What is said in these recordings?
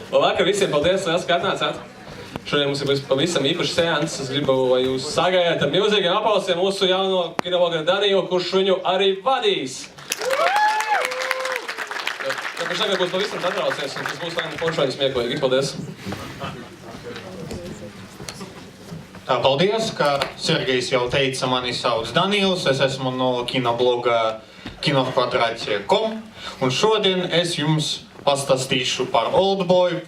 Labvakar visiem, paldies, ka atnācāt. Šodien mums ir pavisam īpašs seans. Es gribu, lai jūs sagaidāt ar milzīgiem aplausiem mūsu jauno kinologu Daniju, kurš viņu arī vadīs. Viņš tagad būs pavisam satraucies, un tas būs vai forši vai smieklīgi. Paldies! Paldies, ka Sergejs jau teica, mani sauc Danijls, es esmu no kinobloga kinokvadrātie.com, un šodien es jums pastāstīšu par Oldboy,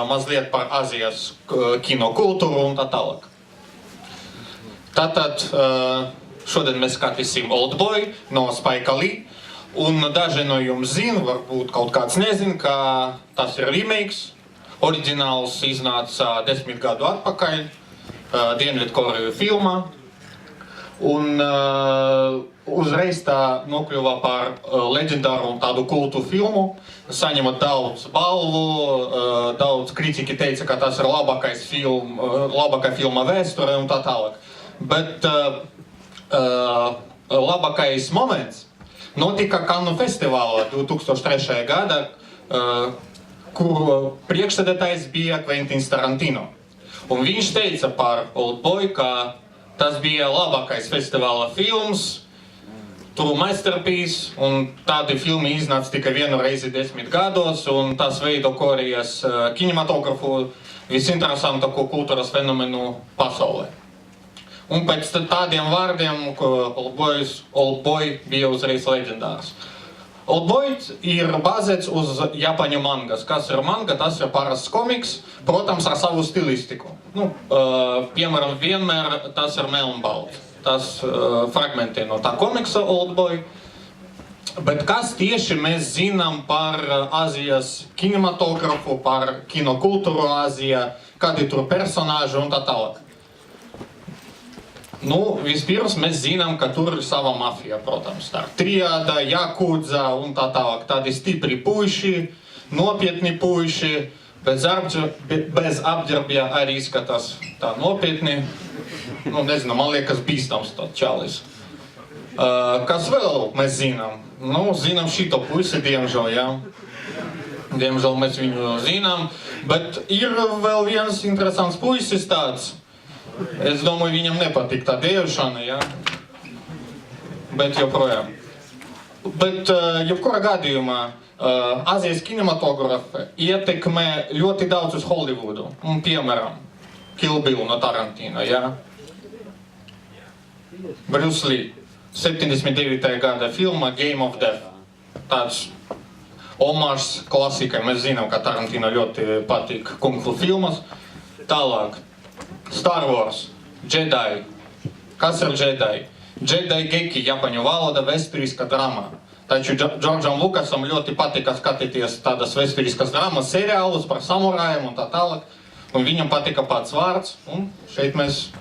mazliet par Azijas kinokultūru un tā tālāk. Tātad šodien mēs skatīsim Oldboy no Spike Lee, un daži no jums zina, varbūt kaut kāds nezina, ka tas ir remakes. Oriģināls iznāca 10 gadu atpakaļ Dienvidkoreju filmā, un uzreiz tā nokļuva par leģendāru un tādu kultu filmu. Saņēma daudz balvu, daudz kritiķi teica, ka tas ir labākā filma vēsturē un tā tālāk. Bet labākais moments notika Kannu festivālā 2003. Gada, kur priekšsēdētājs bija Kventins Tarantino. Un viņš teica par Oldboy, ka tas bija labākais festivāla films, true masterpiece, un tādi filmi iznāca tikai vienu reizi 10 gados, un tas veido Korejas kinematografu visinteresantāko kultūras fenomenu pasaulē. Un pēc tādiem vārdiem Oldboy bija uzreiz leģendārs. Oldboy ir bāzēts uz Japāņu mangas. Kas ir manga? Tas ir parasts komiks, protams, ar savu stilistiku. Piemēram, vienmēr tas ir melnbalts. Tas fragmenti no tā komiksa Oldboy. Bet kas tieši mēs zinām par Azijas kinematografu, par kinokultūru Azijā, kādi tur personāži un tā tālāk? Vispirms mēs zinām, ka tur ir sava mafija, protams. Tā triāda, jakudza un tā tālāk. Tādi stipri puiši, nopietni puiši, bez apģērbja arī izskatās tā nopietni. Nezinu, man liekas bīstams tā čalis. Kas vēl mēs zinām? Zinām šito puisi, diemžēl, jā. Diemžēl mēs viņu zinām, bet ir vēl viens interesants puisis tāds. Es domāju, viņam nepatīk tā dēvšana, jā. Bet joprojām. Bet jebkurā gadījumā Azijas kinematografa ietekmē ļoti daudz uz Hollywoodu. Un, piemēram, Kill Bill no Tarantino, jā. Bruce Lee, 79. gada filma Game of Death. Tāds omāžs klasikai. Mēs zinām, ka Tarantino ļoti patīk kung fu filmas. Tālāk. Star Wars, Jedi. Kas ir Jedi? Jedi Geki, Japāņu valoda, vēsturiska drama. Taču Džordžam Lukasam ļoti patika skatīties tādas vēsturiskas dramas seriālus par samurājiem un tā tālāk. Un viņam patika pats vārds, un šeit mēs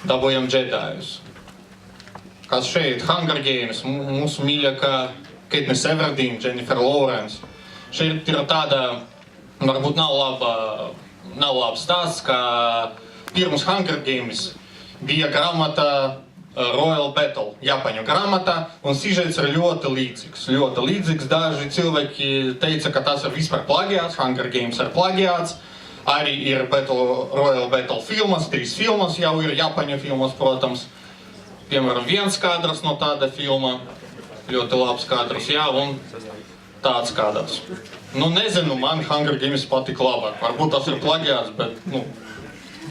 dabūjam Jedijus. Kas šeit? Hunger Games, mūsu mīļākā Katniss Everdeen, Jennifer Lawrence. Šeit ir tāda, varbūt nav labs stāsts, ka pirms Hunger Games bija grāmata Royal Battle, Japāņu grāmata, un sižets ir ļoti līdzīgs. Ļoti līdzīgs. Daži cilvēki teica, ka tas ir vispār plagiāts, Hunger Games ir plagiāts. Arī ir Royal Battle filmas, 3 filmas jau ir Japāņu filmas, protams. Piemēram, viens kadrs no tāda filma, ļoti labs kadrs, jā, un tāds kadrs. Nezinu, man Hunger Games patīk labāk. Varbūt tas ir plagiāts, bet,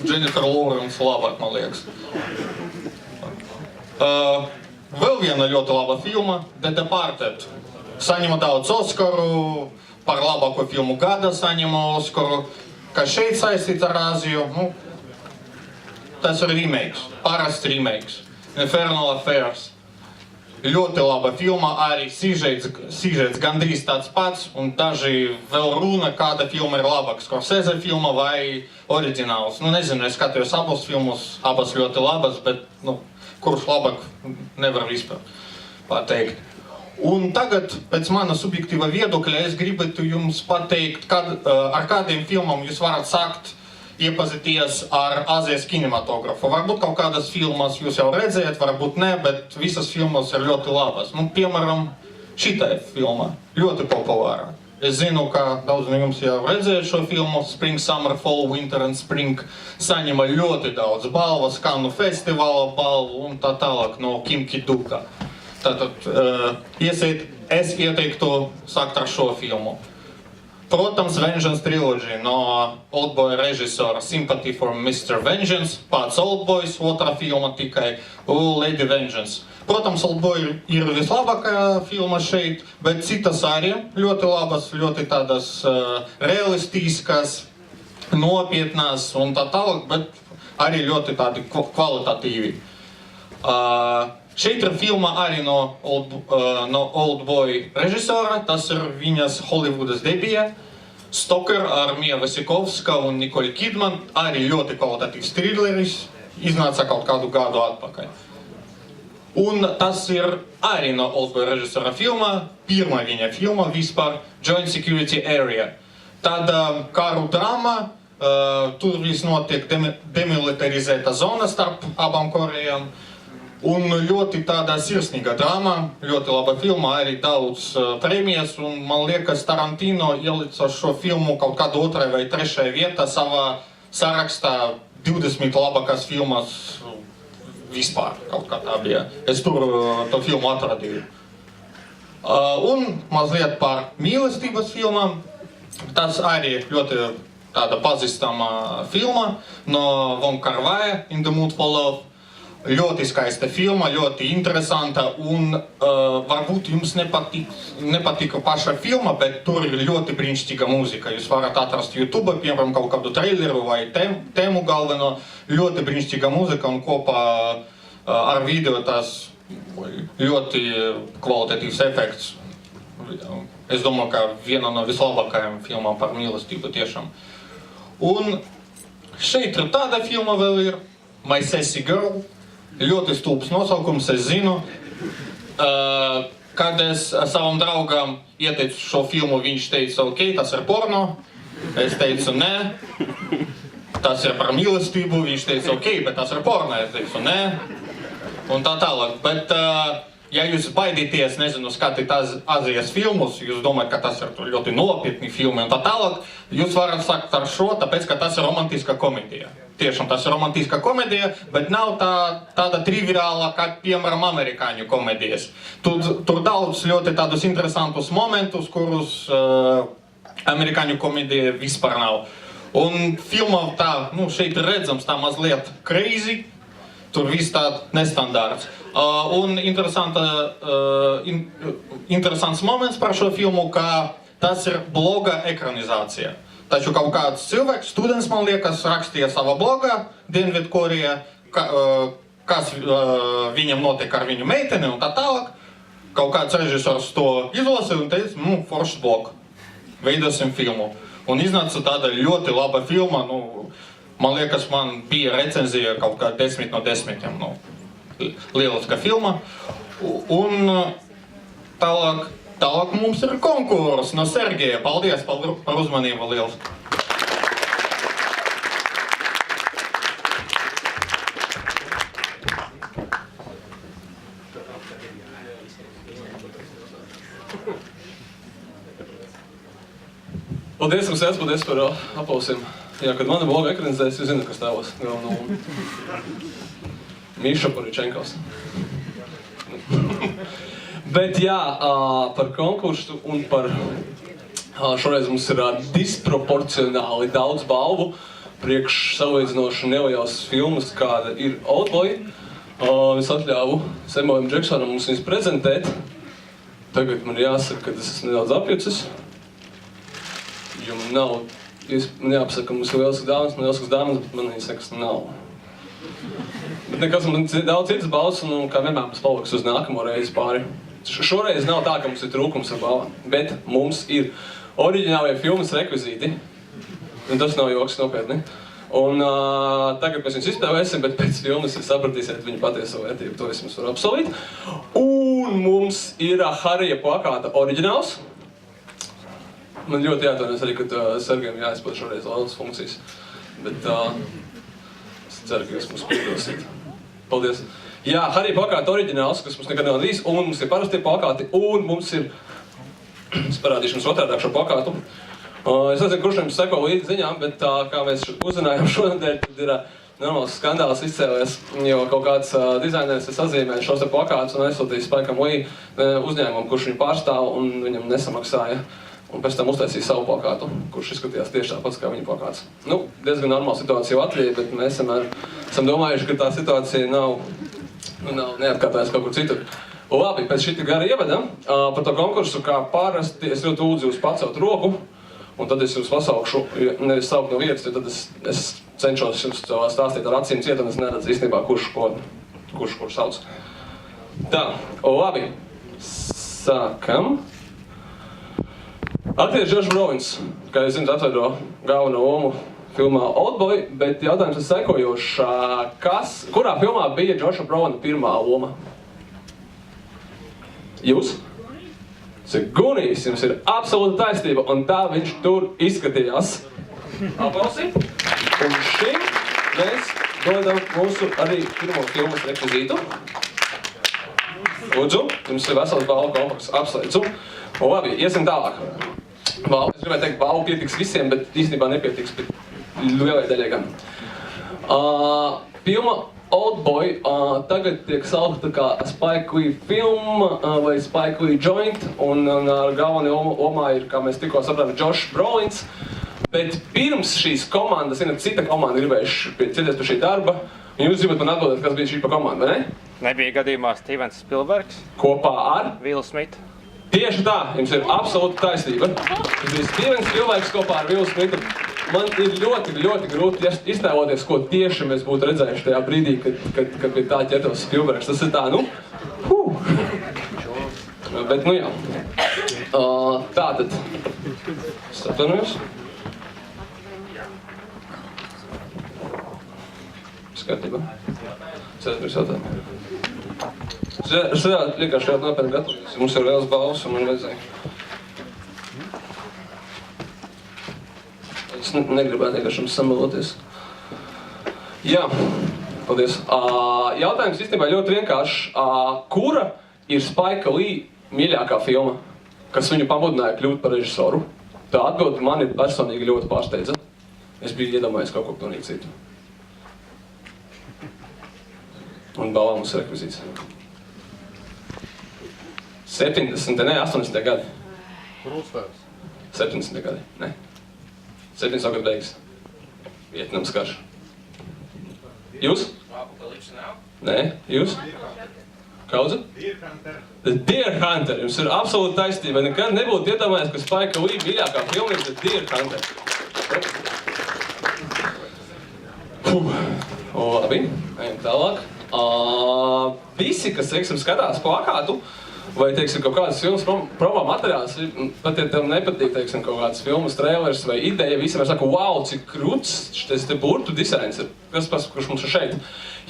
Jennifer Lawrence labāk, man liekas. Vēl viena ļoti laba filma, The Departed. Saņēma daudz Oskaru, par labāko filmu gada saņēma Oskaru. Kas šeit saistīts ar Āziju, tas ir remakes, parasts remakes. Infernal Affairs. Ļoti laba filma, arī sižets gandrīz tāds pats, un daži vēl runa, kāda filma ir labāka, Scorsese filma vai oriģināls. Nezinu, es skatījos abas filmas, abas ļoti labas, bet, kurš labāk nevar vispār pateikt. Un tagad, pēc mana subjektīva viedokļa, es gribētu jums pateikt, ar kādiem filmām jūs varat sākt iepazīties ar Azijas kinematografu. Varbūt kaut kādas filmas jūs jau redzējat, varbūt ne, bet visas filmas ir ļoti labas. Piemēram, šitā filma ļoti populāra. Es zinu, ka daudz no jums jau redzēja šo filmu Spring, Summer, Fall, Winter and Spring. Saņema ļoti daudz balvas, Kannu festivāla balvu un tā tālāk no Kim Ki-duka. Tātad es ieteiktu sākt ar šo filmu. Protams, Vengeance Trilogy no Oldboy režisora Sympathy for Mr. Vengeance, pats Oldboys, otrā filma tikai Lady Vengeance. Protams, Oldboy ir vislabākā filma šeit, bet citas arī ļoti labas, ļoti tādas realistiskas, nopietnas un tā tālāk, bet arī ļoti tādi kvalitatīvi. Šeit ir filma arī no Oldboy režisora, tas ir viņas Hollywoodas debija. Stoker ar Mia Wasikowska un Nicole Kidman, arī ļoti kvalitatīvs thrilleris, iznāca kaut kādu gadu atpakaļ. Un tas ir arī no Oldboy režisora filma, pirmā viņa filma vispār, Joint Security Area. Tāda karu drama, tur viss notiek demilitarizēta zona starp abām Korejām. Un ļoti tāda sirsnīga drama, ļoti laba filma, arī daudz prēmijas, un man liekas, Tarantino ielica šo filmu kaut kādu otrai vai trešai vietā savā sarakstā 20 labākās filmas vispār, kaut kā tā bija. Es tur to filmu atradīju. Un mazliet par mīlestības filmām. Tas arī ļoti tāda pazīstama filma no Wong Kar-wai, In the Mood for Love. Ļoti skaista filma, ļoti interesanta, un varbūt jums nepatika paša filma, bet tur ir ļoti brīnišķīga mūzika. Jūs varat atrast YouTube, piemēram, kaut kādu traileru vai tēmu galveno, ļoti brīnišķīga mūzika, un kopā ar video tas ļoti kvalitatīvs efekts. Es domāju, ka viena no vislabākajām filmām par mīlestību tiešām. Un šeit ir tāda filma vēl ir, My Sassy Girl. Ļoti stulbs nosaukums, es zinu. Kad es savam draugam ieteicu šo filmu, viņš teica, ok, tas ir porno. Es teicu, nē. Tas ir par mīlestību, viņš teica, ok, bet tas ir porno. Es teicu, nē. Un tā tālāk. Bet, ja jūs baidīties, nezinu, skatīt Azijas filmus, jūs domājat, ka tas ir ļoti nopietni filmi un tā tālāk, jūs varat sākt ar šo, tāpēc, ka tas ir romantiska komēdija. Tiešām tas ir romantiska komēdija, bet nav tāda triviāla, kā, piemēram, amerikāņu komēdijas. Tur daudz ļoti tādus interesantus momentus, kurus amerikāņu komēdija vispār nav. Un filma tā, šeit ir redzams tā mazliet crazy, tur viss tā nestandarts. Un interesants moments par šo filmu, ka tas ir bloga ekranizācija. Taču kaut kāds cilvēks, students, man liekas, rakstīja savā blogā Dienvidkorejā, kas viņam notiek ar viņu meiteni un tā tālāk. Kaut kāds režisors to izlasīja un teica, foršs blog, veidosim filmu. Un iznāca tāda ļoti laba filma, man liekas, man bija recenzija kaut kā 10 no 10. Lieliska filma. Un tālāk mums ir konkurs no Sergeja. Paldies par uzmanību liels. Paldies, Rusēs, paldies par aplausiem. Jā, kad mani bloga ekranizēs, jūs zināt, kas tēlos. Miša Poričenkovs. Bet jā, par konkursu un par šoreiz mums ir disproporcionāli daudz balvu priekš salīdzinoši nelielas filmas, kāda ir Oldboy. Es atļāvu Samuelam Džeksonam mums viņus prezentēt. Tagad man jāsaka, ka es esmu nedaudz apjucis. Jo man jāpasaka, ka mums ir lielisks dāmas, bet man viņas nekas nav. Bet nekas, man daudz citas balvas, un kā vienmēr mums paliks uz nākamo reizi pāri. Šoreiz nav tā, ka mums ir trūkums ar balvām, bet mums ir oriģinālie filmas rekvizīti. Un tas nav joks, nopietni. Un tagad mēs viņus izspēlēsim, bet pēc filmas jūs sapratīsiet viņu patieso vērtību, to es jums varu apsolīt. Un mums ir Harija plakāta oriģināls. Man ļoti jāatvainojas arī, ka Sergejam jāizpilda šoreiz laudas funkcijas. Bet es ceru, ka jūs mums piedosiet. Paldies! Jā, Harija plakāta oriģināls, kas mums nekad nav bijis, un mums ir parastie plakāti, un mums ir Es parādīšu jums otrādāk šo plakātu. Es nezinu, kurš jums seko līdzi ziņām, bet kā mēs uzzinājām šonadēļ, tad ir normāls skandāls izcēlies, jo kaut kāds dizaineris ir sazīmējis šos te plakātus un aizsūtījis Spikam Lee uzņēmumu, kurš viņu pārstāv un viņam nesamaksāja. Un pēc tam uztaisīja savu plakātu, kurš izskatījās tieši tāpats kā viņa plakāts. Nu, diezgan normāla situācija Latvijai, bet mēs esam domājuši, ka tā situācija nav neatkārtājas kaut kur citur. Labi, pēc šī gara ievada par to konkursu, kā parasti, es ļoti lūdzu jūs pacelt roku, un tad es jūs pasaukšu, nevis saukt no vietas, jo tad es cenšos jums stāstīt ar acīm ciet, un es neredzu īstenībā, kurš sauc. Tā, labi, sākam. Aktieris Josh Brolins, kā jūs zināt, atveido galveno lomu filmā Oldboy, bet jautājums ir sekojošs. Kurā filmā bija Josha Brolina pirmā loma? Jūs? Tas ir Goonies, jums ir absolūta taisnība, un tā viņš tur izskatījās. Aplausi. Un šim mēs dodam mūsu arī pirmo filmas rekvizītu. Lūdzu, jums ir vesels balvu komplekss, apsveicu. Un labi, iesim tālāk. Es gribēju teikt, balvu pietiks visiem, bet īstenībā nepietiks, bet lielai daļai gan. Filma Oldboy tagad tiek saukta kā Spike Lee film vai Spike Lee joint, un galvenajā lomā ir, kā mēs tikko sapratām, Josh Brolins. Bet pirms šīs komandas, cita komanda gribējuši cieties par šī darba, un jūs gribat man atbildēt, kas bija šī pa komanda, vai ne? Nebija gadījumā Stevens Spielbergs. Kopā ar? Will Smith. Tieši tā, jums ir absolūta taisnība. Tas bija Stevens Spielbergs kopā ar Will Smithu. Man ir ļoti, ļoti grūti iztēloties, ko tieši mēs būtu redzējuši tajā brīdī, kad pie tā ķertos Spielbergs. Tas ir tā, Bet, jā. Tātad. Atvainojos. Skatībā. Cēdries jautājumu. Es vienkārši ļoti nopietni gatavoties. Mums ir liels balvs un man vajadzēja. Es negribētu vienkārši jums samaloties. Jā, paldies. Jautājums īstenībā ļoti vienkāršs. Kura ir Spike Lee mīļākā filma, kas viņu pamudināja kļūt par režisoru? Tā atbilde mani personīgi ļoti pārsteidza. Es biju iedomājies kaut ko pilnīgi citu. Un balvā mums ir rekvizīts. 80. gadi. Krustēvs. 70. gadi, ne. 70. gadu beigas. Vietnams karš. Jūs? Nē, jūs? Kaudze? Deer Hunter. Jums ir absolūti taisnība. Nekad nebūtu iedomājies, ka Spike Lee mīļākā filma ir Deer Hunter. Labi, ejam tālāk. Visi, kas, teiksim, skatās plakātu, vai, teiksim, kaut kādas filmas promo materiāls, pat ja tev nepatīk, teiksim, kaut kādas filmas trailers vai ideja, visiem var saka, wow, cik krūts šis te burtu dizains ir, kurš mums ir šeit.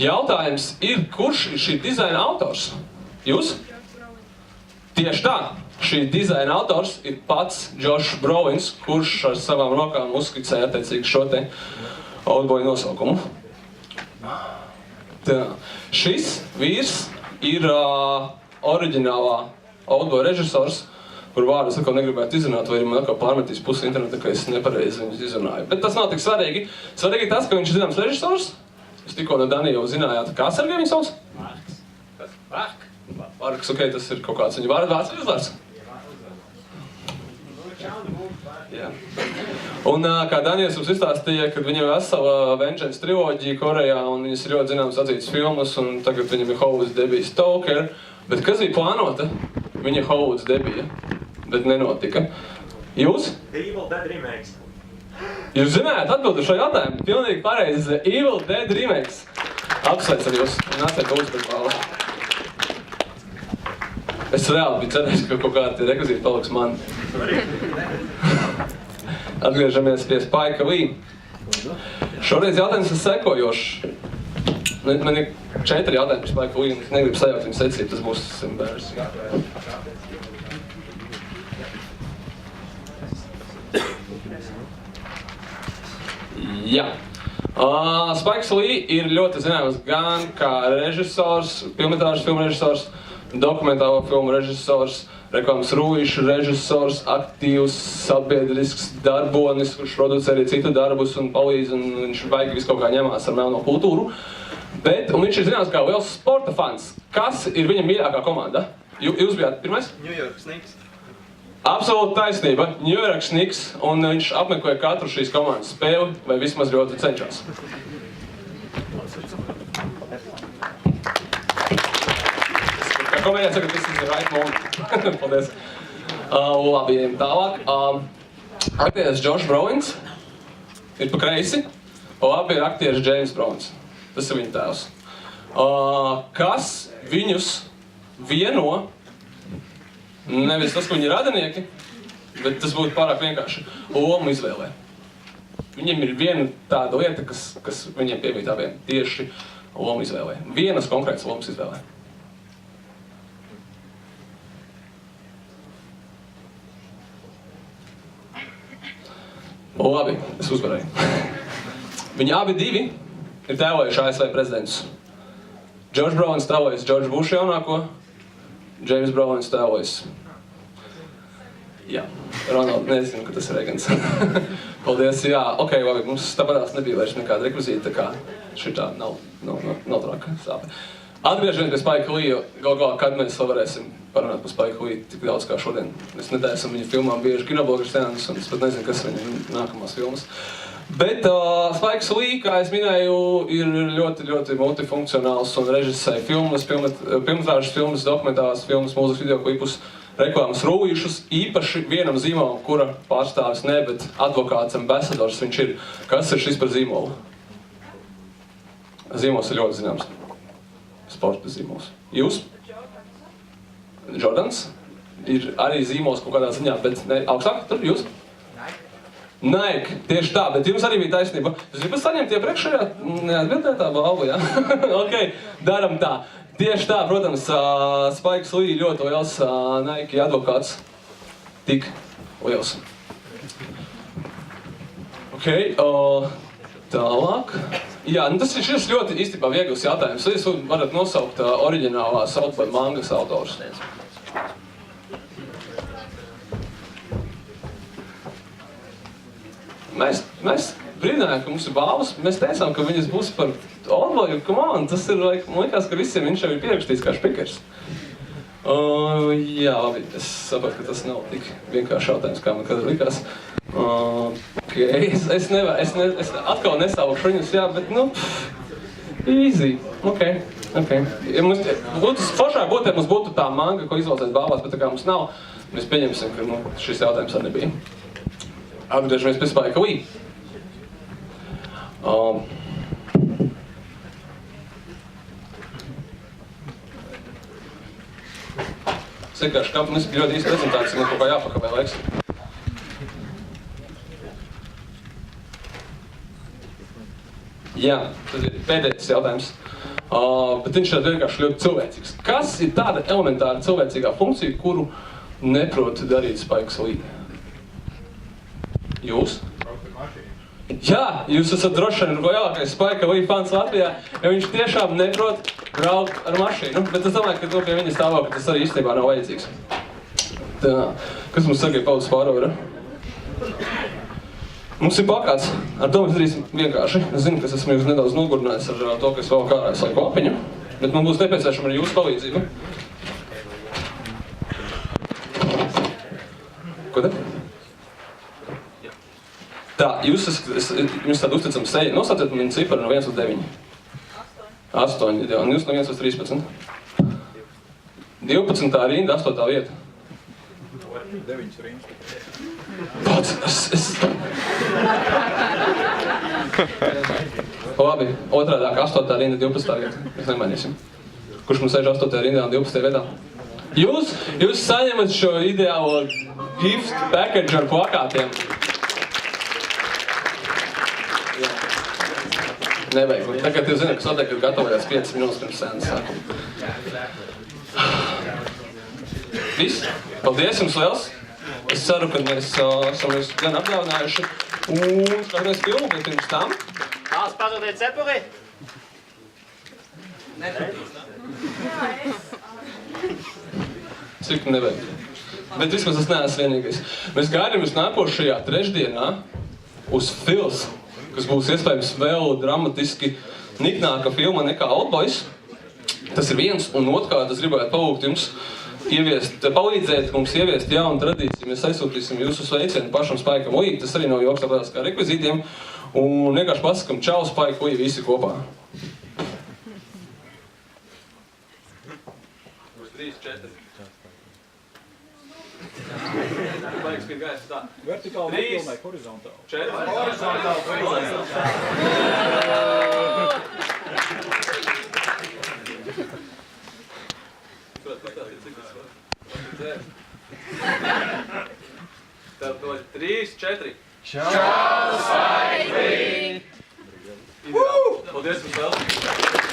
Jautājums ir, kurš ir šī dizaina autors? Jūs? Tieši tā. Šī dizaina autors ir pats Josh Brolins, kurš ar savām rokām uzskicēja attiecīgi šo te Oldboy nosaukumu. Tā. Šis vīrs ir oriģinālā Oldboy režisors, kur vārdu es atkal negribētu izrunāt, vai man atkal pārmetīs pusi interneta, ka es nepareizi viņus izrunāju. Bet tas nav tik svarīgi. Svarīgi tas, ka viņš ir zināms režisors. Es tikko no Danija jau zinājāt, kā Sergej viņu sauc? Marks. Marks, ok, tas ir kaut kāds viņa vārds vai uzvārds? Jā. Un kā Danijs mums izstāstīja, kad viņam ir vesela Vengeance triloģija Korejā, un viņas ir ļoti zināmas atzītas filmas, un tagad viņam ir Hollywoods debija Stalker. Bet kas bija plānota? Viņa Hollywoods debija, bet nenotika. Jūs? The Evil Dead remakes. Jūs zinājāt atbildi šo jautājumu? Pilnīgi pareizi, The Evil Dead remakes. Apsveicam jūs, nāciet lūdzu pēc balvu. Es reāli biju cerējis, ka kaut kādi rekvizīti paliks man. Atgriežamies pie Spike Lee. Šoreiz jautājums ir sekojošs. Man ir 4 jautājumi par Spike Lee, un es negribu sajaukt viņu secību, tas būs embarrassing. Jā. Spike Lee ir ļoti zināms gan kā režisors, filmetrāžas filmu režisors, dokumentālo filmu režisors, Reklāmas Rūjišs, režisors, aktīvs, sabiedrisks darbonis, kurš producē arī citu darbus un palīdz, un viņš baigi visu kaut kā ņemās ar melno kultūru. Un viņš ir zināms kā liels sporta fans. Kas ir viņa mīļākā komanda? Jūs bijāt pirmais? New York Knicks. Absolūti taisnība. New York Knicks, un viņš apmeklē katru šīs komandas spēli, vai vismaz ļoti cenšas. Komēdijā saka, this is the right moment. Paldies. Labi, ejam tālāk. Aktieris Josh Brolins ir pa kreisi. Labi ir aktieris James Brolins. Tas ir viņa tēvs. Kas viņus vieno, nevis tas, ka viņi ir radinieki, bet tas būtu pārāk vienkārši, lomu izvēlē. Viņiem ir viena tāda lieta, kas viņiem piemīt abiem tieši lomu izvēlē. Vienas konkrētas lomas izvēlē. Labi, es uzvarēju. Viņi abi divi ir tēlojuši ASV prezidentus. George Brolins tēlojas George Bush jaunāko, James Brolins tēlojas. Jā, Ronald, nezinu, ka tas ir Reagans. Paldies, jā, ok, labi, mums tāpatās nebija vairs nekāda rekvizīta, tā kā šitā nav traka sāpe. Atgriežamies pie Spike Lee, galvā, kad mēs vēl varēsim parunāt par Spike Lee tik daudz kā šodien. Mēs nedēļam viņa filmām bieži kinoblogu sēnas, un es pat nezinu, kas viņa nākamās filmas. Bet Spike Lee, kā es minēju, ir ļoti, ļoti multifunkcionāls un režisē filmas, filmtrāžas filmas, dokumentālās filmas, mūzikas videoklipus, reklāmas Rūjišus, īpaši vienam zīmolam, kura pārstāvis ne, bet advokāts ambasadors viņš ir. Kas ir šis par zīmolu? Zīmols ir ļoti zināms. Sporta zīmols. Jūs? Jordans. Ir arī zīmols kaut kādā ziņā, bet ne augstāk, tur jūs? Nike, tieši tā, bet jums arī bija taisnība. Jūs gribat saņemt iepriekšējā neatbildētā balvu, jā? Ok, daram tā. Tieši tā, protams, Spike Lee ļoti liels Nike advokāts. Tik liels. Ok, tālāk. Jā, tas ir šis ļoti īstenībā viegls jautājums. Jūs varat nosaukt oriģinālā South by mangas autors. Mēs brīdinājām, ka mums ir balvas. Mēs teicām, ka viņas būs par Oldboyu. Come on, tas ir, man liekas, ka visiem viņš jau ir pierakstīts kā špikers. Jā, labi, es saprotu, ka tas nav tik vienkārši jautājums, kā man kad likās. Okay. Es atkal nesaukšu viņus, jā, bet, easy. Ok. Ja mums būtu foršāk būt, ja mums būtu tā manga, ko izvalcēt balvās, bet tā kā mums nav, mēs pieņemsim, ka šis jautājums arī nebija. Atgriežamies pie Spike Lee. Es vienkārši kāpu nesaku ļoti īsti prezentāciju, man kaut kā jāpakavē laiks. Jā, tas ir pēdējais jautājums. Bet viņš ir vienkārši ļoti cilvēcīgs. Kas ir tāda elementāra cilvēcīgā funkcija, kuru neprot darīt Spike Lee? Jūs? Jā, jūs esat droši vien lielākais Spike Lee fans Latvijā, jo viņš tiešām neprot braukt ar mašīnu. Bet es domāju, ka pie viņa stāvokļa tas arī īstenībā nav vajadzīgs. Tā, kas mums saka, Pauls Pārovera? Mums ir plakāts. Ar to mēs darīsim vienkārši. Es zinu, ka esmu jūs nedaudz nogurdinājis ar to, ka es vēl kārā slēgu lapiņu, bet man būs nepieciešama arī jūsu palīdzība. Ko te? Tā, jums tāda uzticama seja. Nosauciet man viņa ciparu no 1 līdz 9. 8, jā, un jūs no 1 līdz 13. 12. rinda, 8. vieta. 9 rindas. Labi, otrādāk, 8. rinda, 12. vieta. Mēs nemainīsim. Kurš mums sēž 8. rindā un 12. vietā? Jūs saņemat šo ideālo gift package ar plakātiem. Nevajag. Tagad jūs zināt, ka noteikti gatavojās 5 minūtes pirms sēnes sākuma. Viss. Paldies jums liels. Es ceru, ka mēs esam jūs gan apdāvinājuši. Un skatāmies filmu, bet pirms tam. Kāds pazudīt cepuri? Cik nevajag. Bet vismaz es neesmu vienīgais. Mēs gaidām jūs nākošajā trešdienā uz Fils, kas būs iespējams vēl dramatiski niknāka filma nekā Oldboys. Tas ir viens, un otrkārt es gribētu palūgt jums palīdzēt mums ieviest jaunu tradīciju. Mēs aizsūtīsim jūsu sveicienu pašam Spaikam Uji, tas arī nav joks tāpēc kā rekvizītiem, un vienkārši pasakam čau Spaik Uji visi kopā. 3, 4. Baigs pie gaisa tā. Vertikāli nepilnai, horizontāli. 4. Tad 3, 4. Čau, Spaik! Paldies, mums vēl!